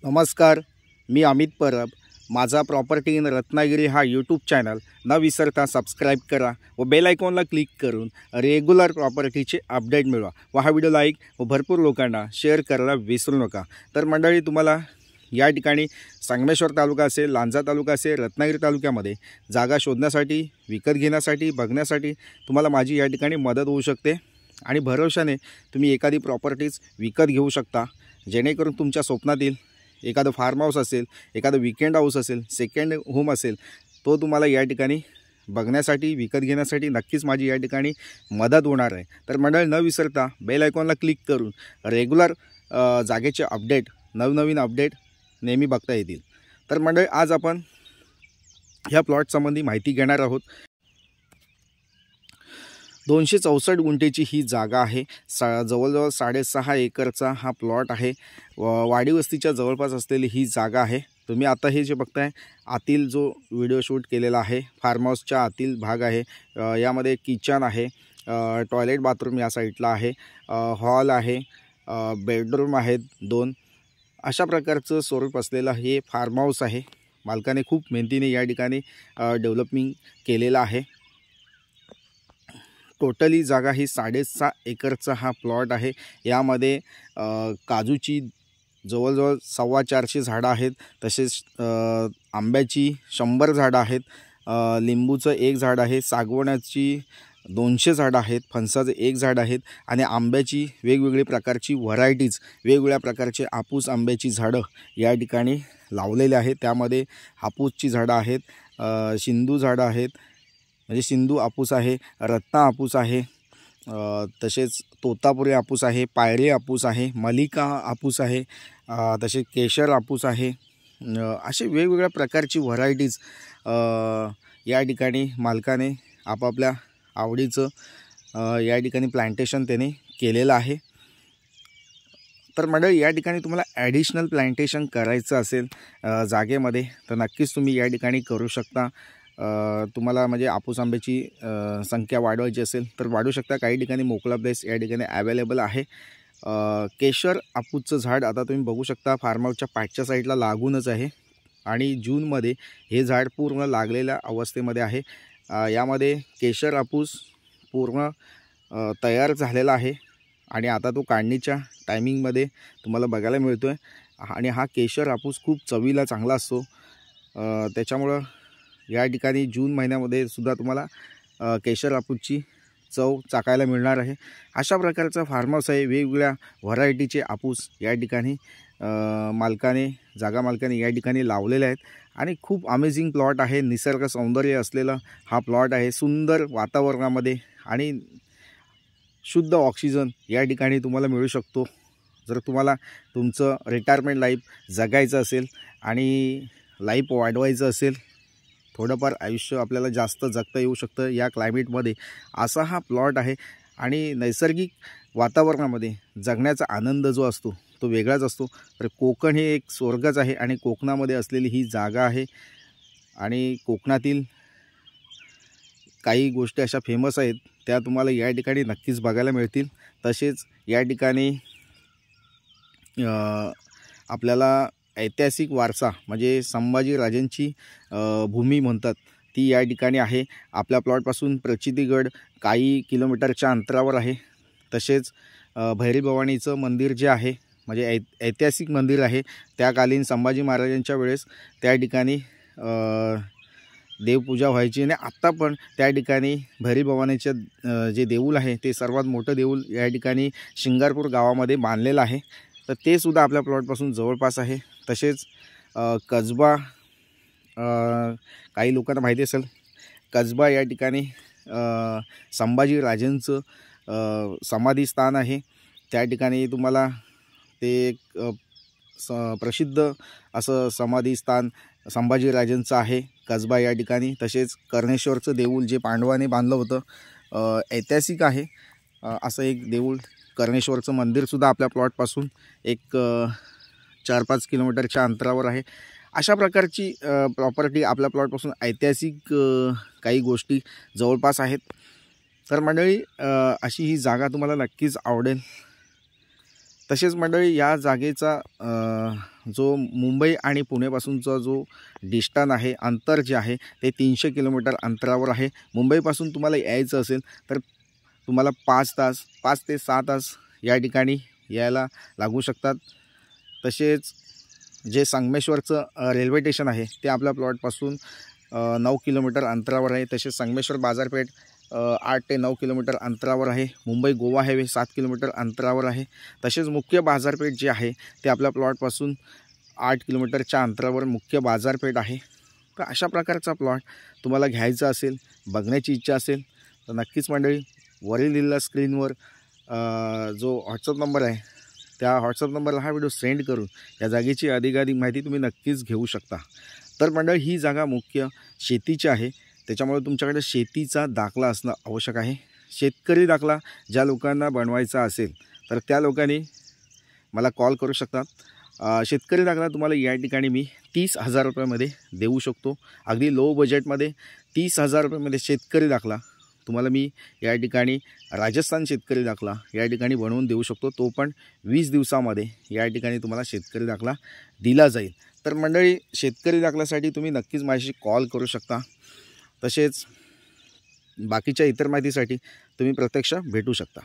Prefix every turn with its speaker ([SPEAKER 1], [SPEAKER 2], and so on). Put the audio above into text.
[SPEAKER 1] नमस्कार, मी अमित परब। माझा property in Ratnagiri हा यूट्यूब चॅनल न विसरता सबस्क्राईब करा व बेल आयकॉनला क्लिक करून रेग्युलर प्रॉपर्टीचे अपडेट मिळवा व हा व्हिडिओ लाईक व भरपूर लोकांना शेअर करायला विसरू नका। तर मंडळी, तुम्हाला या ठिकाणी संगमेश्वर तालुका असेल, लांजा तालुका असेल, रत्नागिरी तालुक्यामध्ये जागा शोधण्यासाठी, विकत घेण्यासाठी, बघण्यासाठी तुम्हाला माझी या ठिकाणी मदत होऊ शकते आणि भरोशाने तुम्ही एखादी प्रॉपर्टीज विकत घेऊ शकता, जेणेकरून तुमच्या स्वप्नातील एखादं फार्म हाऊस असेल, एखादं वीकेंड हाऊस असेल, सेकंड होम असेल, तो तुम्हाला या ठिकाणी बघण्यासाठी, विकत घेण्यासाठी नक्कीच माझी या ठिकाणी मदत होणार आहे। तर मंडळी, न विसरता बेल आयकॉनला क्लिक करून रेग्युलर जागेचे अपडेट, नवनवीन अपडेट नेहमी बघता येतील। तर मंडळी, आज आपण ह्या प्लॉट संबंधी माहिती घेणार आहोत। 264 गुंठेची ही जागा आहे। जवळजवळ 6.5 एकरचा हा प्लॉट आहे। वाडी वस्तीच्या जवळपास असलेली ही जागा आहे। तुम्ही आता हे जे बघताय, आतील जो व्हिडिओ शूट केलेला आहे, फार्म हाऊसच्या आतील भाग आहे। यामध्ये किचन आहे, टॉयलेट बाथरूम या साईडला आहे, हॉल आहे, बेडरूम आहेत 2। अशा प्रकारचं स्वरूप असलेलं हे फार्म हाऊस आहे। मालकाने खूप मेहनतीने या ठिकाणी डेव्हलपिंग केलेलं आहे। टोटली जागा ही 6.5 एकरचा हा प्लॉट आहे। यामध्ये काजूची जवळजवळ 450 झाडं आहेत, तसेच आंब्याची 100 झाडं आहेत, लिंबूचं 1 झाड आहे, सागवानाची 200 झाडं आहेत, फणसाचं 1 झाड आहेत आणि आंब्याची वेगवेगळी प्रकारची व्हरायटीज, वेगवेगळ्या प्रकारचे हापूस आंब्याची झाडं या ठिकाणी लावलेले आहेत। त्यामध्ये हापूसची झाडं आहेत, सिंधू झाडं आहेत, म्हणजे सिंधू हापूस आहे, रत्ना हापूस आहे, तसेच तोतापुरी हापूस आहे, पायरी हापूस आहे, मलिका हापूस आहे, तसेच केशर हापूस आहे। असे वेगवेगळ्या प्रकारची व्हरायटीज या ठिकाणी मालकाने आपापल्या आवडीचं या ठिकाणी प्लांटेशन त्याने केलेलं आहे। तर मंडळी, या ठिकाणी तुम्हाला ॲडिशनल प्लांटेशन करायचं असेल जागेमध्ये, तर नक्कीच तुम्ही या ठिकाणी करू शकता। तुम्हाला म्हणजे हापूस आंब्याची संख्या वाढवायची असेल तर वाढवू शकता। काही ठिकाणी मोकळा प्लेस या ठिकाणी अवेलेबल आहे। केशर हापूसचं झाड आता तुम्ही बघू शकता, फार्म हाऊसच्या पाठच्या साईडला लागूनच आहे आणि जूनमध्ये हे झाड पूर्ण लागलेल्या अवस्थेमध्ये आहे। यामध्ये केशर हापूस पूर्ण तयार झालेला आहे आणि आता तो काढणीच्या टायमिंगमध्ये तुम्हाला बघायला मिळतो आहे। आणि हा केशर हापूस खूप चवीला चांगला असतो, त्याच्यामुळं या ठिकाणी जून महिन्यामध्ये सुद्धा तुम्हाला केशर हापूसची चव चाखायला मिळणार आहे। अशा प्रकारचा फार्म हाऊस आहे। वेगवेगळ्या व्हरायटीचे हापूस या ठिकाणी जागा मालकाने या ठिकाणी लावलेले आहेत आणि खूप अमेझिंग प्लॉट आहे। निसर्ग सौंदर्य असलेला हा प्लॉट आहे। सुंदर वातावरणामध्ये आणि शुद्ध ऑक्सिजन या ठिकाणी तुम्हाला मिळू शकतो। जर तुम्हाला तुमचं रिटायरमेंट लाईफ जगायचं असेल आणि लाईफ वाढवायचं असेल, थोडंफार आयुष्य आपल्याला जास्त जगता येऊ शकतं या क्लायमेटमध्ये, असा हा प्लॉट आहे। आणि नैसर्गिक वातावरणामध्ये जगण्याचा आनंद जो असतो तो वेगळाच असतो। तर कोकण हे एक स्वर्गच आहे आणि कोकणामध्ये असलेली ही जागा आहे। आणि कोकणातील काही गोष्टी अशा फेमस आहेत, त्या तुम्हाला या ठिकाणी नक्कीच बघायला मिळतील। तसेच या ठिकाणी आपल्याला ऐतिहासिक वारसा म्हणजे संभाजी राजांची भूमी म्हणतात, ती या ठिकाणी आहे। आपल्या प्लॉटपासून प्रचितीगड काही किलोमीटरच्या अंतरावर आहे। तसेच भैरी भवानीचं मंदिर जे आहे, म्हणजे ऐतिहासिक मंदिर आहे। त्याकालीन संभाजी महाराजांच्या वेळेस त्या ठिकाणी देवपूजा व्हायची आणि आत्ता पण त्या ठिकाणी भैरी भवानीचं जे देऊळ आहे ते सर्वात मोठं देऊळ या ठिकाणी शिंगारपूर गावामध्ये बांधलेलं आहे। तर ते सुद्धा आपल्या प्लॉटपासून जवळपास आहे। तसेच कसबा, काही लोकांना माहिती असेल, कसबा या ठिकाणी संभाजी राजांचं समाधीस्थान आहे। त्या ठिकाणी तुम्हाला ते एक प्रसिद्ध असं समाधीस्थान संभाजी राजांचं आहे कसबा या ठिकाणी। तसेच कर्णेश्वरचं देऊळ जे पांडवांनी बांधलं होतं, ऐतिहासिक आहे असं एक देऊळ, कर्णेश्वरचं मंदिरसुद्धा आपल्या प्लॉटपासून एक 4-5 किलोमीटरच्या अंतरावर आहे। अशा प्रकारची प्रॉपर्टी आपल्या प्लॉटपासून ऐतिहासिक काही गोष्टी जवळपास आहेत। तर मंडळी, अशी ही जागा तुम्हाला नक्कीच आवडेल। तसेच मंडळी या जागेचा जो मुंबई आणि पुणेपासूनचा जो डिस्टन्स आहे, अंतर जे आहे ते 300 किलोमीटर अंतरावर आहे. मुंबईपासून तुम्हाला यायचं असेल तर तुम्हाला 5 ते 6 तास या ठिकाणी यायला लागू शकतात. तसेच जे संगमेश्वरचं रेल्वे स्टेशन आहे ते आपल्या प्लॉटपासून 9 किलोमीटर अंतरावर आहे. तसेच संगमेश्वर बाजारपेठ 8 ते 9 किलोमीटर अंतरावर आहे. मुंबई गोवा हायवे 7 किलोमीटर अंतरावर आहे. तसेच मुख्य बाजारपेठ जे आहे ते आपल्या प्लॉटपासून 8 किलोमीटरच्या अंतरावर मुख्य बाजारपेठ आहे. तर अशा प्रकारचा प्लॉट तुम्हाला घ्यायचा असेल, बघण्याची इच्छा असेल तर नक्कीच मंडळी वरील दिलेल्या स्क्रीनवर जो व्हॉट्सअप नंबर आहे त्या व्हॉट्सअप नंबरला हा व्हिडिओ सेंड करून या जागेची अधिकाधिक माहिती तुम्ही नक्कीच घेऊ शकता. तर मंडळी ही जागा मुख्य शेतीची आहे, त्याच्यामुळे तुमच्याकडे शेतीचा दाखला असणं आवश्यक आहे. शेतकरी दाखला ज्या लोकांना बनवायचा असेल तर त्या लोकांनी मला कॉल करू शकतात. शेतकरी दाखला तुम्हाला या ठिकाणी मी 30,000 रुपयामध्ये देऊ शकतो. अगदी लो बजेटमध्ये 30,000 रुपयामध्ये शेतकरी दाखला तुम्हाला मी या ठिकाणी राजस्थान शेतकरी दाखला या ठिकाणी बनवून देऊ शकतो. तो पण 20 दिवसामध्ये या ठिकाणी तुम्हाला शेतकरी दाखला दिला जाईल. तर मंडळी शेतकरी दाखल्यासाठी तुम्ही नक्कीच माझ्याशी कॉल करू शकता. तसेच बाकीच्या इतर माहितीसाठी तुम्ही प्रत्यक्ष भेटू शकता.